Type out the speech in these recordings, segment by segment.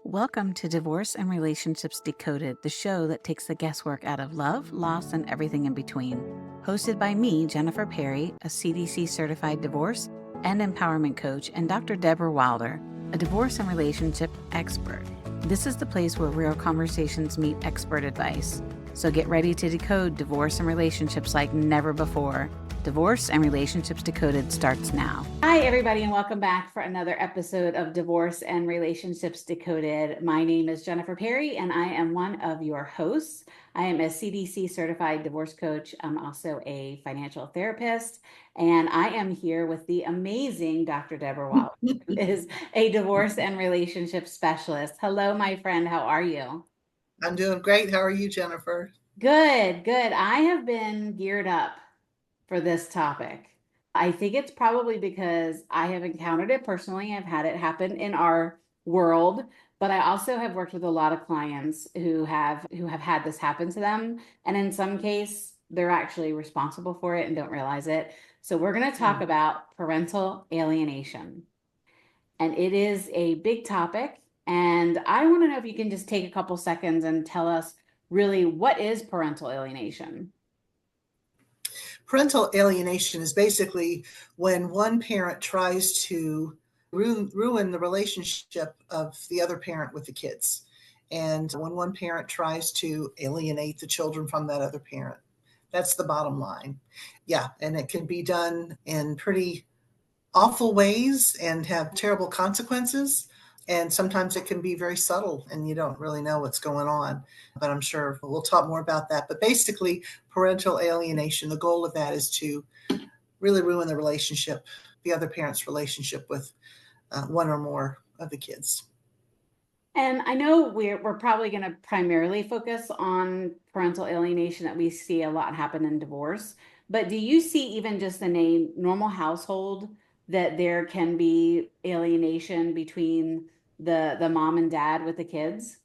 Welcome to Divorce and Relationships Decoded, the show that takes the guesswork out of love, loss, and everything in between. Hosted by me, Jennifer Perri, a CDC-certified divorce and empowerment coach, and Dr. Deborah Wilder, a divorce and relationship expert. This is the place where real conversations meet expert advice. So get ready to decode divorce and relationships like never before. Divorce and Relationships Decoded starts now. Hi, everybody, and welcome back for another episode of Divorce and Relationships Decoded. My name is Jennifer Perri, and I am one of your hosts. I am a CDC-certified divorce coach. I'm also a financial therapist, and I am here with the amazing Dr. Deborah Wilder, who is a divorce and relationship specialist. Hello, my friend. How are you? I'm doing great. How are you, Jennifer? Good, good. I have been geared up for this topic. I think it's probably because I have encountered it personally. I've had it happen in our world, but I also have worked with a lot of clients who have had this happen to them, and in some case, they're actually responsible for it and don't realize it. So we're going to talk about parental alienation. And it is a big topic, and I want to know if you can just take a couple seconds and tell us really what is parental alienation. Parental alienation is basically when one parent tries to ruin the relationship of the other parent with the kids. And when one parent tries to alienate the children from that other parent. That's the bottom line. Yeah, and it can be done in pretty awful ways and have terrible consequences. And sometimes it can be very subtle and you don't really know what's going on. But I'm sure we'll talk more about that. But basically, parental alienation, the goal of that is to really ruin the relationship, the other parent's relationship with one or more of the kids. And I know we're probably going to primarily focus on parental alienation that we see a lot happen in divorce. But do you see, even just in a normal household, that there can be alienation between the mom and dad with the kids?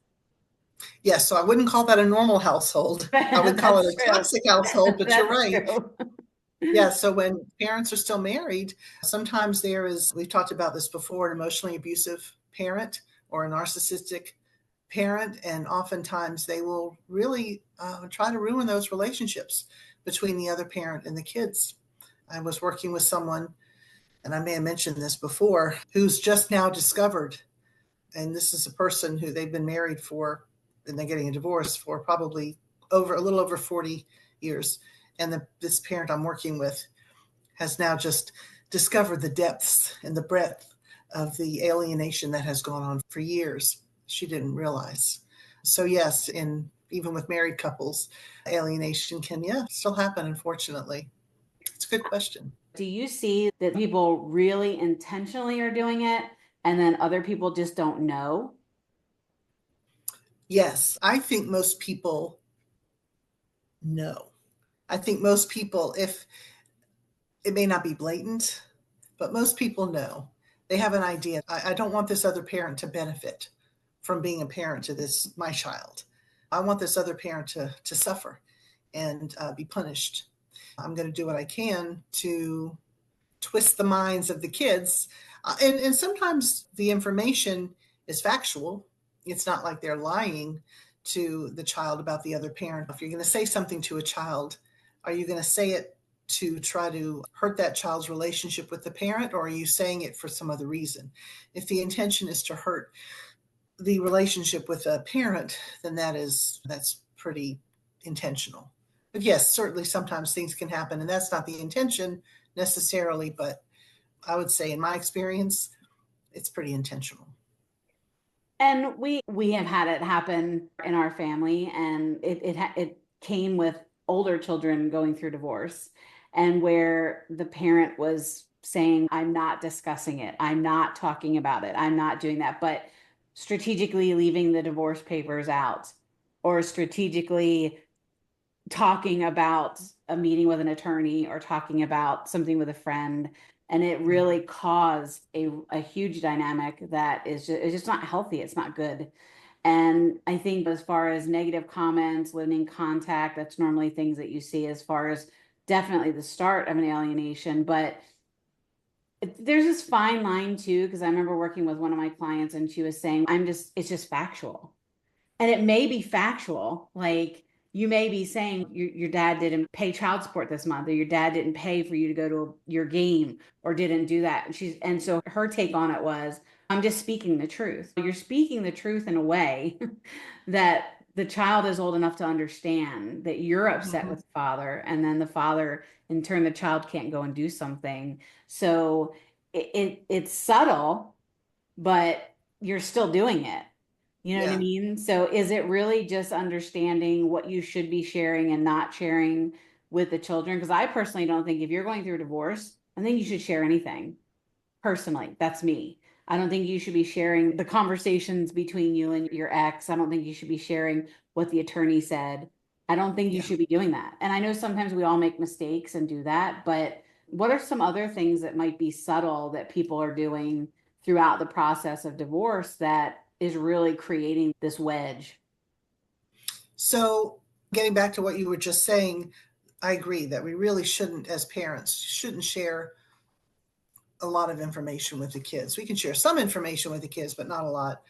Yes, so I wouldn't call that a normal household. I would call it That's a true. toxic household, but you're That's right. true. Yeah, so when parents are still married, sometimes there is, we've talked about this before, an emotionally abusive parent or a narcissistic parent, and oftentimes they will really try to ruin those relationships between the other parent and the kids. I was working with someone, and I may have mentioned this before, who's just now discovered, and this is a person who they've been married for, and they're getting a divorce for probably a little over 40 years. And this parent I'm working with has now just discovered the depths and the breadth of the alienation that has gone on for years. She didn't realize. So yes, even with married couples, alienation can still happen, unfortunately. It's a good question. Do you see that people really intentionally are doing it and then other people just don't know? Yes, I think most people know. I think most people, if it may not be blatant, but most people know. They have an idea. I don't want this other parent to benefit from being a parent to my child. I want this other parent to suffer and be punished. I'm going to do what I can to twist the minds of the kids. And sometimes the information is factual. It's not like they're lying to the child about the other parent. If you're going to say something to a child, are you going to say it to try to hurt that child's relationship with the parent, or are you saying it for some other reason? If the intention is to hurt the relationship with a parent, then that's pretty intentional. But yes, certainly sometimes things can happen, and that's not the intention necessarily, but I would say in my experience, it's pretty intentional. And we have had it happen in our family, and it came with older children going through divorce, and where the parent was saying, "I'm not discussing it. I'm not talking about it. I'm not doing that," but strategically leaving the divorce papers out, or strategically talking about a meeting with an attorney or talking about something with a friend. And it really caused a huge dynamic that is just not healthy. It's not good. And I think, as far as negative comments, limiting contact, that's normally things that you see as far as definitely the start of an alienation. But There's this fine line too, because I remember working with one of my clients and she was saying, it's just factual. And it may be factual. Like you may be saying your dad didn't pay child support this month, or your dad didn't pay for you to go to your game or didn't do that. And so her take on it was, I'm just speaking the truth. You're speaking the truth in a way that the child is old enough to understand that you're upset Mhm. with the father, and then the father, in turn, the child can't go and do something. So it's subtle, but you're still doing it. You know what I Yeah. mean? So is it really just understanding what you should be sharing and not sharing with the children? Because I personally don't think if you're going through a divorce, I think you should share anything. Personally, that's me. I don't think you should be sharing the conversations between you and your ex. I don't think you should be sharing what the attorney said. I don't think you Yeah. should be doing that. And I know sometimes we all make mistakes and do that, but what are some other things that might be subtle that people are doing throughout the process of divorce that is really creating this wedge? So getting back to what you were just saying, I agree that we really shouldn't, as parents, shouldn't share a lot of information with the kids. We can share some information with the kids, but not a lot.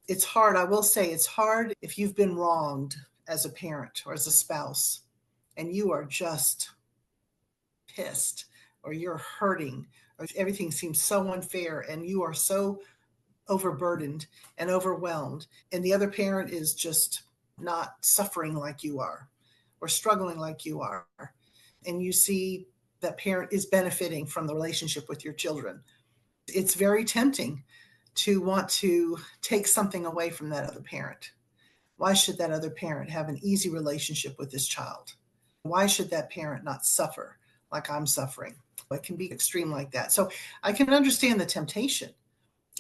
It's hard. I will say it's hard if you've been wronged as a parent or as a spouse and you are just pissed or you're hurting or everything seems so unfair and you are so overburdened and overwhelmed and the other parent is just not suffering like you are or struggling like you are, and you see that parent is benefiting from the relationship with your children, it's very tempting to want to take something away from that other parent. Why should that other parent have an easy relationship with this child? Why should that parent not suffer like I'm suffering? It can be extreme like that. So I can understand the temptation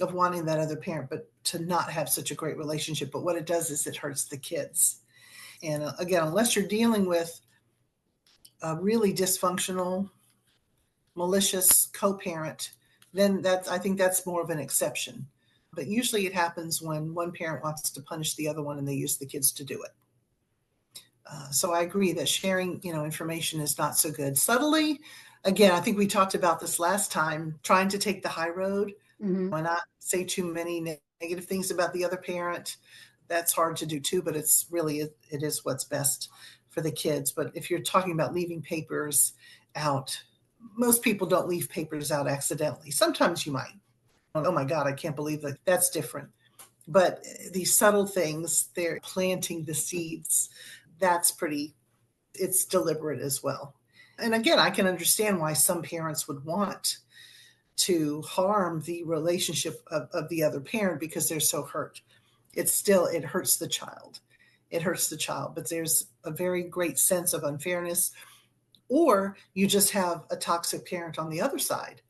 of wanting that other parent, but to not have such a great relationship. But what it does is it hurts the kids. And again, unless you're dealing with a really dysfunctional, malicious co-parent, then I think that's more of an exception. But usually it happens when one parent wants to punish the other one and they use the kids to do it. So I agree that sharing, information is not so good. Subtly, again, I think we talked about this last time, trying to take the high road Mm-hmm. and not say too many negative things about the other parent. That's hard to do too, but it's really, it is what's best for the kids. But if you're talking about leaving papers out, most people don't leave papers out accidentally. Sometimes you might. Oh my God, I can't believe that. That's different. But these subtle things, they're planting the seeds. That's pretty, it's deliberate as well. And again, I can understand why some parents would want to harm the relationship of the other parent because they're so hurt. It hurts the child. It hurts the child, but there's a very great sense of unfairness. Or you just have a toxic parent on the other side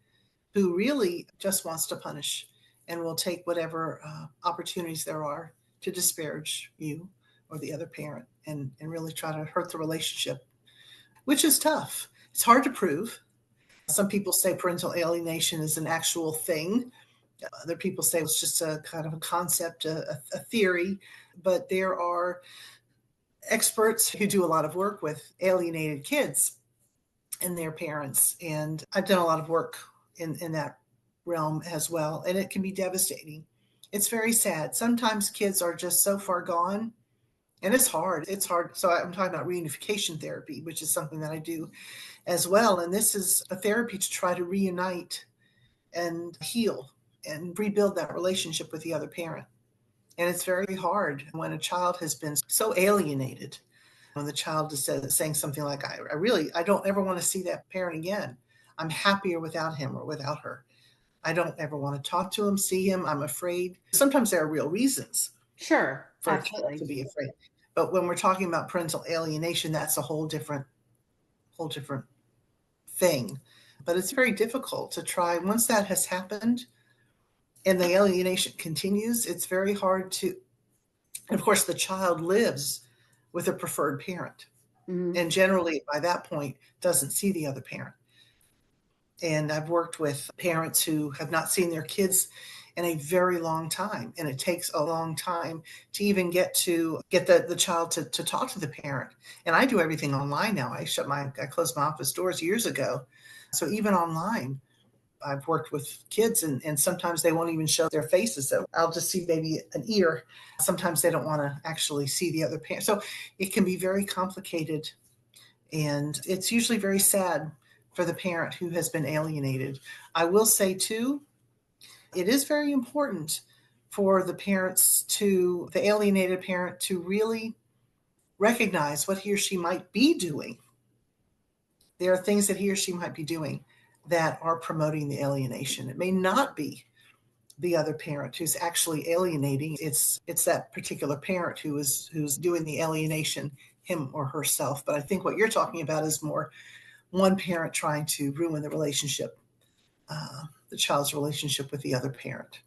who really just wants to punish and will take whatever opportunities there are to disparage you or the other parent and really try to hurt the relationship, which is tough. It's hard to prove. Some people say parental alienation is an actual thing. Other people say it's just a kind of a concept, a theory. But there are experts who do a lot of work with alienated kids and their parents. And I've done a lot of work in that realm as well. And it can be devastating. It's very sad. Sometimes kids are just so far gone. And it's hard. It's hard. So I'm talking about reunification therapy, which is something that I do as well. And this is a therapy to try to reunite and heal and rebuild that relationship with the other parent. And it's very hard when a child has been so alienated. When the child is saying something like, I don't ever want to see that parent again. I'm happier without him or without her. I don't ever want to talk to him, see him. I'm afraid. Sometimes there are real reasons Sure, for a child to absolutely. be afraid. But when we're talking about parental alienation, that's a whole different thing. But it's very difficult to try. Once that has happened and the alienation continues, it's very hard to, and of course, the child lives with a preferred parent. Mm-hmm. And generally, by that point, doesn't see the other parent. And I've worked with parents who have not seen their kids in a very long time. And it takes a long time to even get the child to talk to the parent. And I do everything online now. I closed my office doors years ago. So even online, I've worked with kids and sometimes they won't even show their faces. So I'll just see maybe an ear. Sometimes they don't want to actually see the other parent. So it can be very complicated, and it's usually very sad for the parent who has been alienated. I will say too, it is very important for the alienated parent to really recognize what he or she might be doing. There are things that he or she might be doing that are promoting the alienation. It may not be the other parent who's actually alienating. It's that particular parent who's doing the alienation, him or herself. But I think what you're talking about is more one parent trying to ruin the relationship, the child's relationship with the other parent.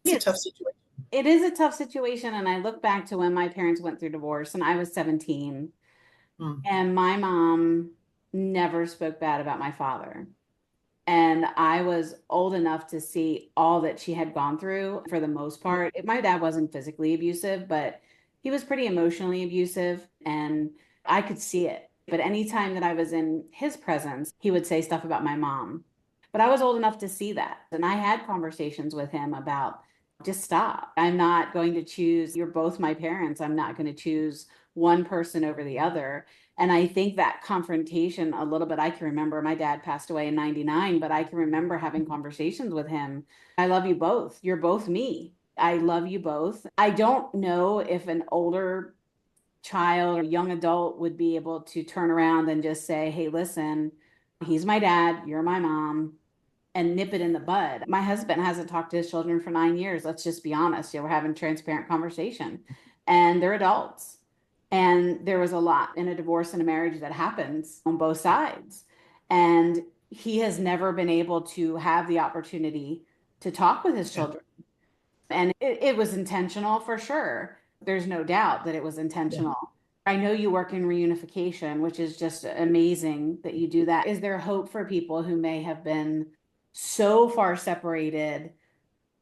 It's a tough situation. It is a tough situation. And I look back to when my parents went through divorce and I was 17, and my mom never spoke bad about my father. And I was old enough to see all that she had gone through for the most part. My dad wasn't physically abusive, but he was pretty emotionally abusive, and I could see it. But anytime that I was in his presence, he would say stuff about my mom. But I was old enough to see that. And I had conversations with him about just stop. I'm not going to choose, you're both my parents. I'm not going to choose one person over the other. And I think that confrontation a little bit, I can remember my dad passed away in 99, but I can remember having conversations with him. I love you both. You're both me. I love you both. I don't know if an older child or young adult would be able to turn around and just say, hey, listen, he's my dad, you're my mom, and nip it in the bud. My husband hasn't talked to his children for 9 years. Let's just be honest. We're having transparent conversation, and they're adults. And there was a lot in a divorce and a marriage that happens on both sides. And he has never been able to have the opportunity to talk with his children. And it was intentional for sure. There's no doubt that it was intentional. I know you work in reunification, which is just amazing that you do that. Is there hope for people who may have been so far separated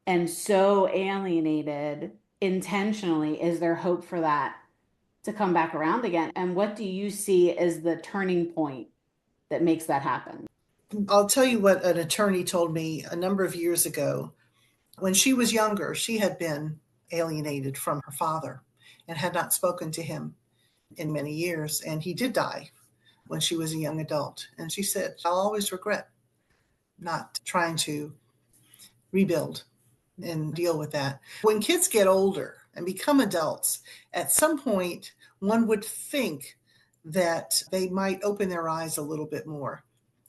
and so alienated intentionally? Is there hope for that to come back around again? And what do you see as the turning point that makes that happen? I'll tell you what an attorney told me a number of years ago. When she was younger, she had been alienated from her father and had not spoken to him in many years. And he did die when she was a young adult. And she said, I'll always regret not trying to rebuild and deal with that. When kids get older and become adults, at some point, one would think that they might open their eyes a little bit more.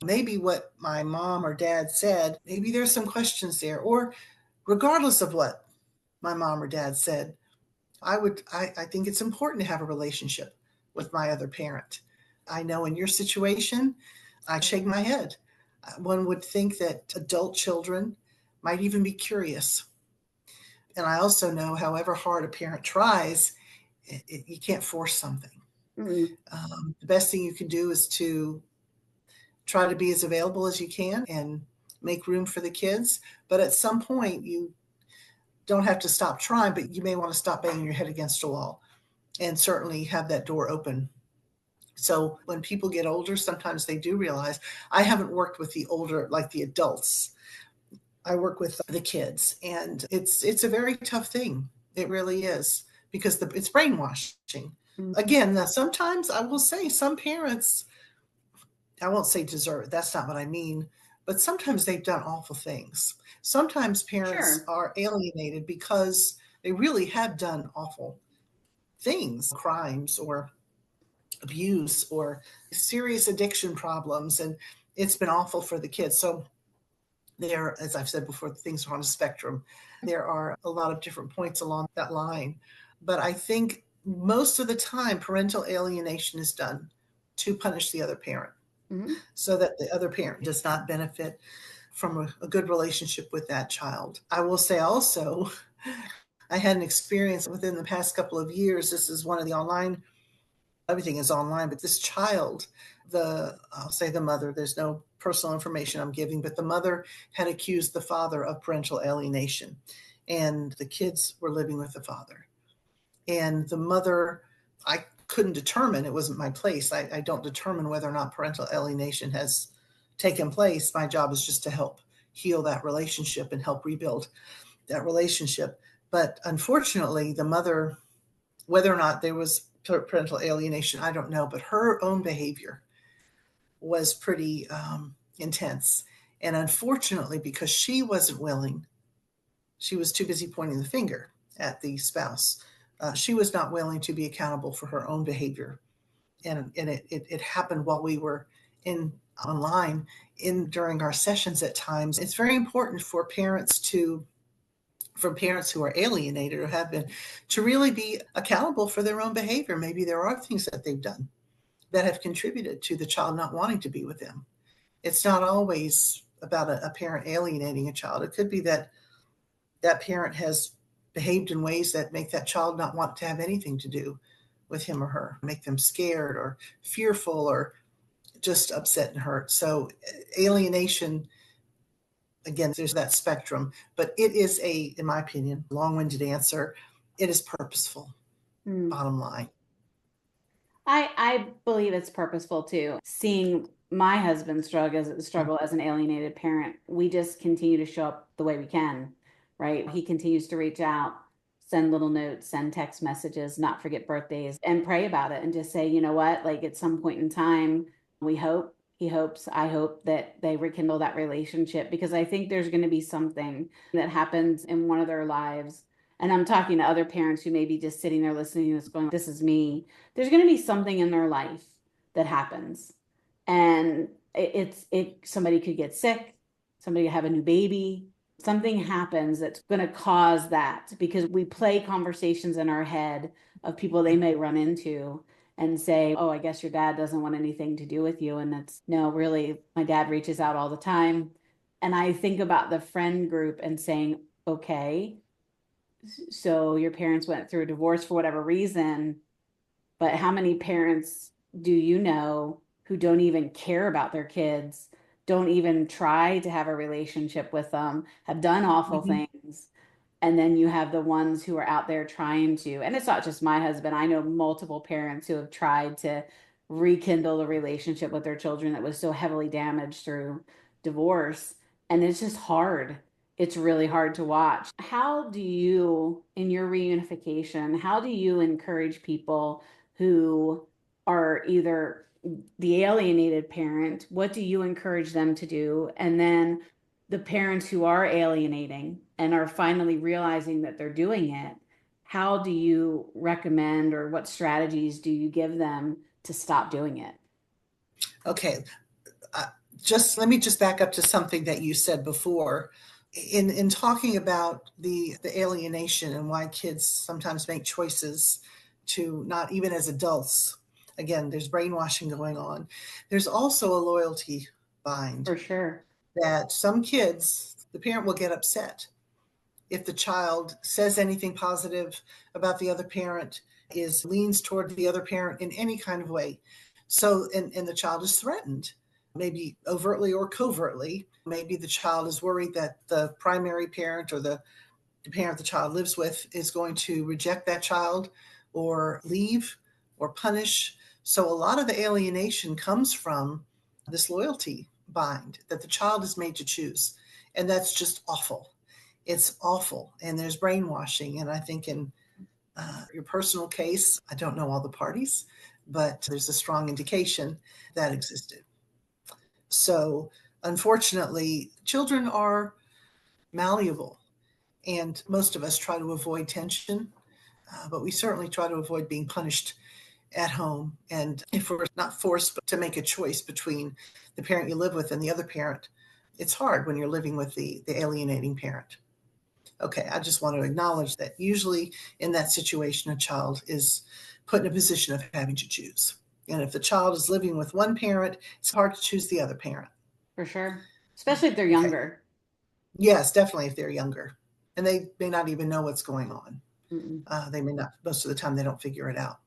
Maybe what my mom or dad said, maybe there's some questions there, or regardless of what my mom or dad said, I think it's important to have a relationship with my other parent. I know in your situation, I shake my head. One would think that adult children might even be curious. And I also know, however hard a parent tries, you can't force something. The best thing you can do is to try to be as available as you can and make room for the kids. But at some point, you don't have to stop trying, but you may want to stop banging your head against a wall and certainly have that door open. So when people get older, sometimes they do realize. I haven't worked with the older, like the adults. I work with the kids, and it's a very tough thing. It really is, because it's brainwashing. Again, now sometimes I will say some parents, I won't say deserve, that's not what I mean, but sometimes they've done awful things. Sometimes parents are alienated because they really have done awful things, crimes or abuse or serious addiction problems, and it's been awful for the kids. So there, as I've said before, things are on a spectrum. There are a lot of different points along that line. But I think most of the time, parental alienation is done to punish the other parent, so that the other parent does not benefit from a good relationship with that child. I will say also, I had an experience within the past couple of years. This is one of the online, everything is online, but this child, I'll say the mother, there's no personal information I'm giving, but the mother had accused the father of parental alienation, and the kids were living with the father. And the mother, I couldn't determine, it wasn't my place. I don't determine whether or not parental alienation has taken place. My job is just to help. heal that relationship and help rebuild that relationship. But unfortunately, the mother, whether or not there was parental alienation, I don't know, but her own behavior was pretty intense. And unfortunately, because she wasn't willing, she was too busy pointing the finger at the spouse. She was not willing to be accountable for her own behavior. And it happened while we were in online during our sessions at times. It's very important for parents who are alienated or have been, to really be accountable for their own behavior. Maybe there are things that they've done that have contributed to the child not wanting to be with them. It's not always about a parent alienating a child. It could be that that parent has behaved in ways that make that child not want to have anything to do with him or her, make them scared or fearful or just upset and hurt. So alienation, again, there's that spectrum, but it is in my opinion, long-winded answer. It is purposeful, bottom line. I believe it's purposeful too. Seeing my husband struggle as an alienated parent, we just continue to show up the way we can, right? He continues to reach out, send little notes, send text messages, not forget birthdays, and pray about it and just say, you know what, like at some point in time, we hope, he hopes, I hope that they rekindle that relationship, because I think there's going to be something that happens in one of their lives. And I'm talking to other parents who may be just sitting there listening and just going, this is me. There's going to be something in their life that happens. And somebody could get sick, somebody could have a new baby, something happens that's going to cause that, because we play conversations in our head of people they may run into and say, oh, I guess your dad doesn't want anything to do with you. And it's no, really, my dad reaches out all the time. And I think about the friend group and saying, okay, so your parents went through a divorce for whatever reason, but how many parents do you know who don't even care about their kids, don't even try to have a relationship with them, have done awful things? And then you have the ones who are out there trying to, and it's not just my husband. I know multiple parents who have tried to rekindle a relationship with their children that was so heavily damaged through divorce. And it's just hard. It's really hard to watch. How do you, in your reunification, how do you encourage people who are either the alienated parent? What do you encourage them to do? And then the parents who are alienating and are finally realizing that they're doing it, how do you recommend, or what strategies do you give them to stop doing it? Okay. Just let me just back up to something that you said before. In talking about the alienation and why kids sometimes make choices to not, even as adults, again, there's brainwashing going on. There's also a loyalty bind. For sure. That some kids, the parent will get upset if the child says anything positive about the other parent, leans toward the other parent in any kind of way. So, and the child is threatened, maybe overtly or covertly. Maybe the child is worried that the primary parent or the parent the child lives with is going to reject that child or leave or punish. So a lot of the alienation comes from this loyalty bind that the child is made to choose. And that's just awful. It's awful. And there's brainwashing. And I think in your personal case, I don't know all the parties, but there's a strong indication that existed. So unfortunately, children are malleable. And most of us try to avoid tension, but we certainly try to avoid being punished at home. And if we're not forced to make a choice between the parent you live with and the other parent, it's hard when you're living with the alienating parent. Okay, I just want to acknowledge that usually in that situation, a child is put in a position of having to choose. And if the child is living with one parent, it's hard to choose the other parent. For sure. Especially if they're Okay. younger. Yes, definitely if they're younger. And they may not even know what's going on. They may not, most of the time, they don't figure it out.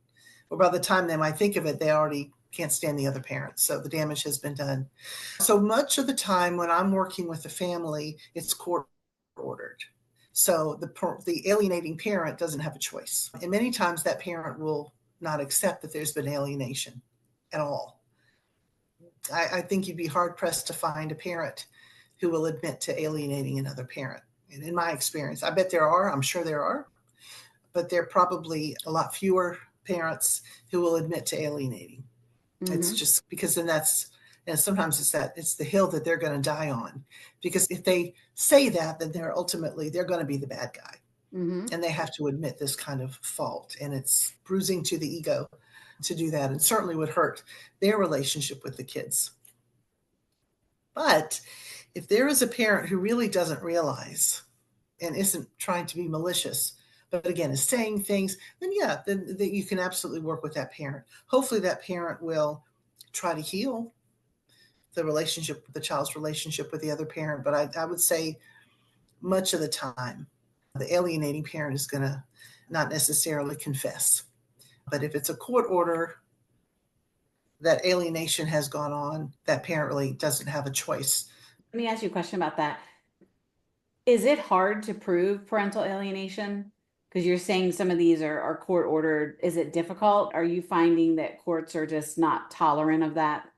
Or by the time they might think of it, they already can't stand the other parent. So the damage has been done. So much of the time when I'm working with a family, it's court ordered. So the alienating parent doesn't have a choice. And many times that parent will not accept that there's been alienation at all. I think you'd be hard pressed to find a parent who will admit to alienating another parent. And in my experience, I bet there are, I'm sure there are, but there are probably a lot fewer parents who will admit to alienating. Mm-hmm. It's just because then and sometimes it's the hill that they're going to die on. Because if they say that, then they're going to be the bad guy. Mm-hmm. And they have to admit this kind of fault. And it's bruising to the ego to do that, and certainly would hurt their relationship with the kids. But if there is a parent who really doesn't realize and isn't trying to be malicious, but again is saying things, then you can absolutely work with that parent. Hopefully that parent will try to heal the child's relationship with the other parent. But I would say much of the time, the alienating parent is going to not necessarily confess. But if it's a court order that alienation has gone on, that parent really doesn't have a choice. Let me ask you a question about that. Is it hard to prove parental alienation? Because you're saying some of these are court ordered. Is it difficult? Are you finding that courts are just not tolerant of that,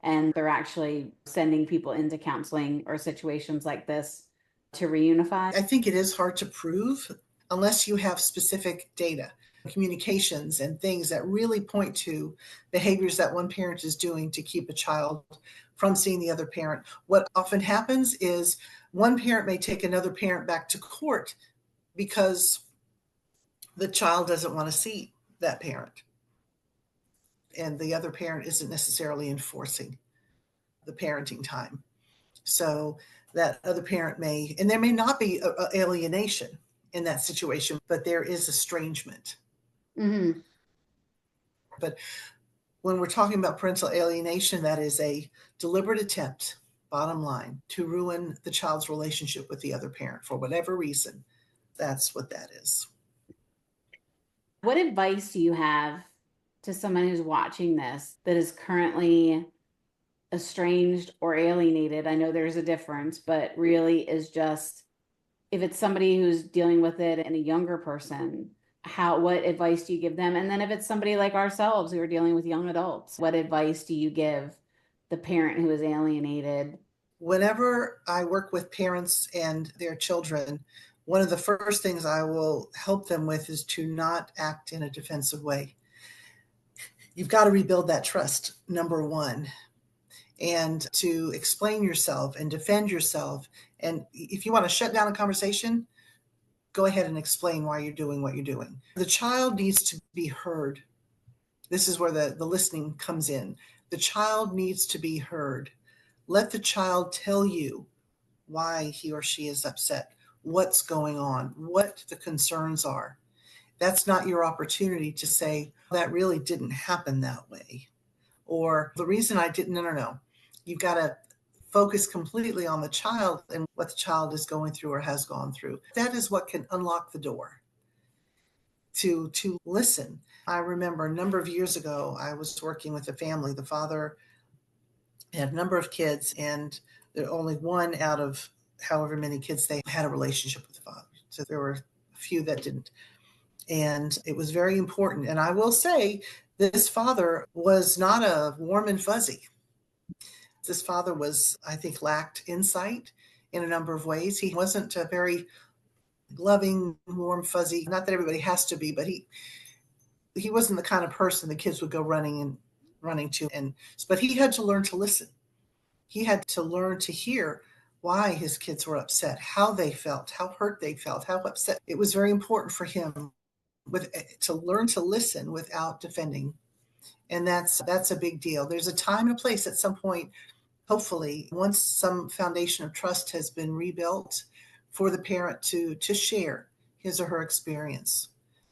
and they're actually sending people into counseling or situations like this to reunify? I think it is hard to prove unless you have specific data, communications, and things that really point to behaviors that one parent is doing to keep a child from seeing the other parent. What often happens is one parent may take another parent back to court because the child doesn't want to see that parent. And the other parent isn't necessarily enforcing the parenting time. So that other parent and there may not be alienation in that situation, but there is estrangement. Mm-hmm. But when we're talking about parental alienation, that is a deliberate attempt, bottom line, to ruin the child's relationship with the other parent for whatever reason. That's what that is. What advice do you have to someone who's watching this that is currently estranged or alienated? I know there's a difference, but really is just, if it's somebody who's dealing with it and a younger person, what advice do you give them? And then if it's somebody like ourselves who are dealing with young adults, what advice do you give the parent who is alienated? Whenever I work with parents and their children, one of the first things I will help them with is to not act in a defensive way. You've got to rebuild that trust, number one, and to explain yourself and defend yourself. And if you want to shut down a conversation, go ahead and explain why you're doing what you're doing. The child needs to be heard. This is where the listening comes in. The child needs to be heard. Let the child tell you why he or she is upset, what's going on, what the concerns are. That's not your opportunity to say, that really didn't happen that way. Or the reason I didn't, no. You've got to focus completely on the child and what the child is going through or has gone through. That is what can unlock the door to listen. I remember a number of years ago, I was working with a family. The father had a number of kids, and only one out of however many kids they had a relationship with the father. So there were a few that didn't. And it was very important. And I will say, this father was not a warm and fuzzy. This father I think, lacked insight in a number of ways. He wasn't a very loving, warm, fuzzy. Not that everybody has to be, but he wasn't the kind of person the kids would go running to. But he had to learn to listen. He had to learn to hear why his kids were upset, how they felt, how hurt they felt, how upset. It was very important for him to learn to listen without defending. And that's a big deal. There's a time and a place at some point, hopefully, once some foundation of trust has been rebuilt, for the parent to share his or her experience.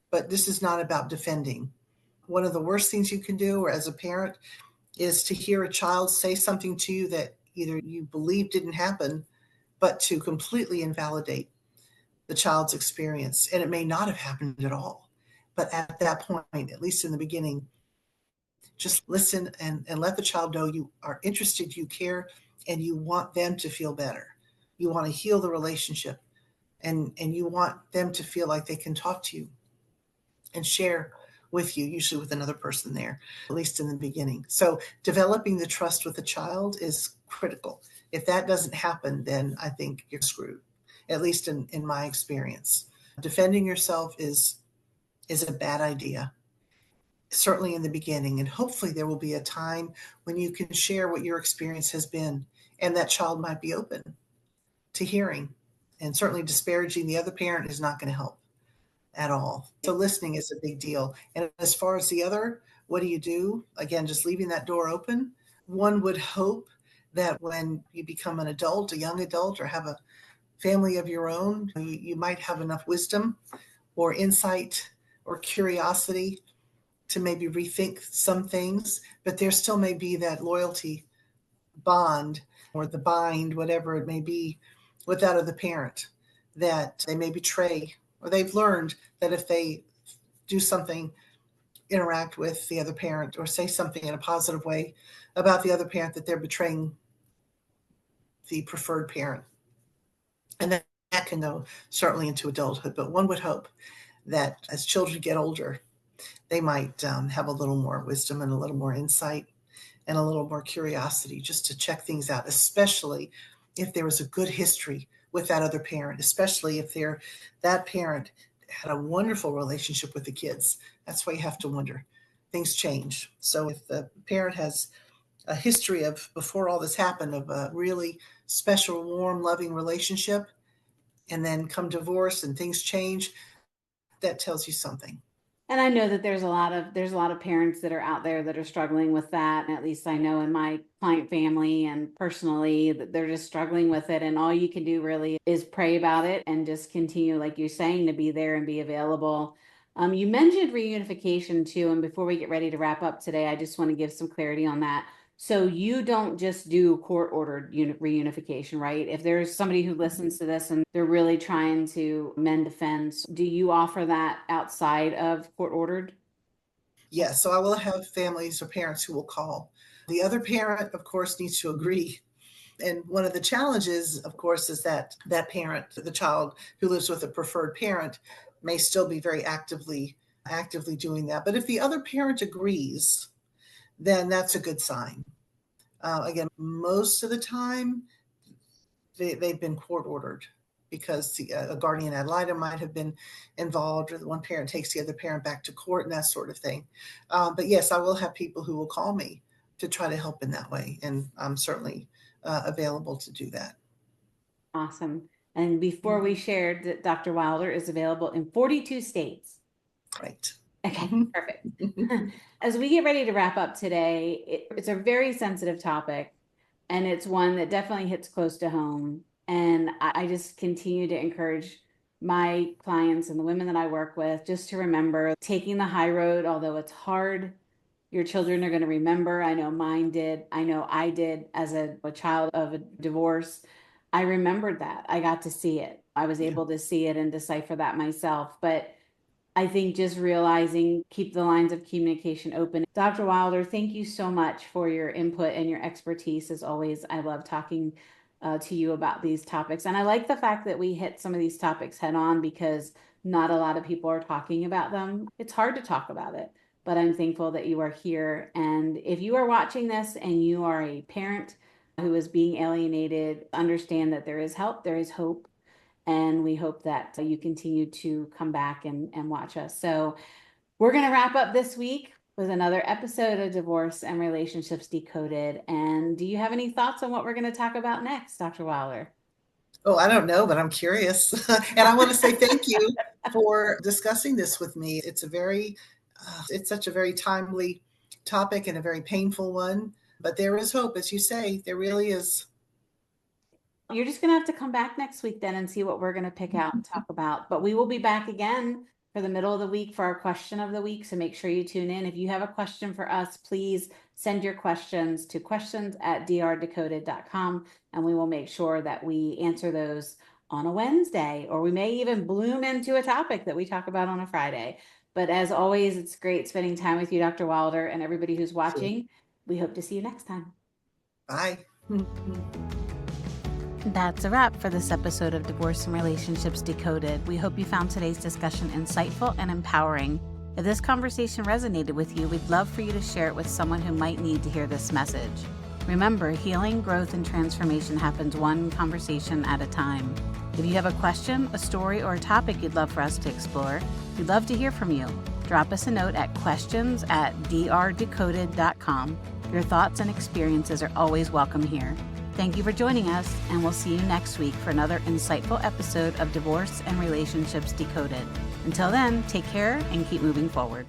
But this is not about defending. One of the worst things you can do, or as a parent, is to hear a child say something to you that either you believe didn't happen, but to completely invalidate the child's experience. And it may not have happened at all. But at that point, at least in the beginning, just listen and let the child know you are interested, you care, and you want them to feel better. You want to heal the relationship, and you want them to feel like they can talk to you and share with you, usually with another person there, at least in the beginning. So developing the trust with the child is critical. If that doesn't happen, then I think you're screwed, at least in my experience. Defending yourself is a bad idea, certainly in the beginning. And hopefully there will be a time when you can share what your experience has been, and that child might be open to hearing. And certainly disparaging the other parent is not going to help at all. So listening is a big deal. And as far as the other, what do you do? Again, just leaving that door open. One would hope that when you become an adult, a young adult, or have a family of your own, you might have enough wisdom or insight or curiosity to maybe rethink some things, but there still may be that loyalty bond or the bind, whatever it may be, with that other parent that they may betray, or they've learned that if they do something, interact with the other parent, or say something in a positive way about the other parent, that they're betraying the preferred parent. And that can go certainly into adulthood, but one would hope that as children get older, they might have a little more wisdom and a little more insight and a little more curiosity just to check things out, especially if there was a good history with that other parent, especially if that parent had a wonderful relationship with the kids. That's why you have to wonder. Things change. So if the parent has a history of, before all this happened, of a really special, warm, loving relationship, and then come divorce and things change, that tells you something. And I know that there's a lot of parents that are out there that are struggling with that. At least I know in my client family and personally that they're just struggling with it. And all you can do really is pray about it and just continue, like you're saying, to be there and be available. You mentioned reunification too. And before we get ready to wrap up today, I just want to give some clarity on that. So you don't just do court-ordered reunification, right? If there's somebody who listens to this and they're really trying to mend a fence, do you offer that outside of court-ordered? Yes, so I will have families or parents who will call. The other parent, of course, needs to agree. And one of the challenges, of course, is that parent, the child who lives with a preferred parent, may still be very actively doing that. But if the other parent agrees, then that's a good sign. Again, most of the time, they've been court ordered because a guardian ad litem might have been involved, or the one parent takes the other parent back to court and that sort of thing. But yes, I will have people who will call me to try to help in that way. And I'm certainly available to do that. Awesome. And before we shared that Dr. Wilder is available in 42 states. Right. Okay, perfect. As we get ready to wrap up today, it's a very sensitive topic, and it's one that definitely hits close to home. And I just continue to encourage my clients and the women that I work with just to remember taking the high road, although it's hard. Your children are going to remember. I know mine did. I know I did as a child of a divorce. I remembered that. I got to see it. I was able to see it and decipher that myself. But I think just realizing, keep the lines of communication open. Dr. Wilder, thank you so much for your input and your expertise. As always, I love talking to you about these topics. And I like the fact that we hit some of these topics head on because not a lot of people are talking about them. It's hard to talk about it, but I'm thankful that you are here. And if you are watching this and you are a parent who is being alienated, understand that there is help, there is hope. And we hope that you continue to come back and watch us. So we're going to wrap up this week with another episode of Divorce and Relationships Decoded. And do you have any thoughts on what we're going to talk about next, Dr. Wilder? Oh, I don't know, but I'm curious. And I want to say thank you for discussing this with me. It's such a very timely topic and a very painful one, but there is hope, as you say, there really is. You're just going to have to come back next week then and see what we're going to pick out and talk about. But we will be back again for the middle of the week for our question of the week. So make sure you tune in. If you have a question for us, please send your questions to questions@drdecoded.com, and we will make sure that we answer those on a Wednesday, or we may even bloom into a topic that we talk about on a Friday. But as always, it's great spending time with you, Dr. Wilder, and everybody who's watching. We hope to see you next time. Bye. That's a wrap for this episode of Divorce and Relationships Decoded. We hope you found today's discussion insightful and empowering. If this conversation resonated with you, we'd love for you to share it with someone who might need to hear this message. Remember, healing, growth, and transformation happens one conversation at a time. If you have a question, a story, or a topic you'd love for us to explore, we'd love to hear from you. Drop us a note at questions@drdecoded.com. Your thoughts and experiences are always welcome here. Thank you for joining us, and we'll see you next week for another insightful episode of Divorce and Relationships Decoded. Until then, take care and keep moving forward.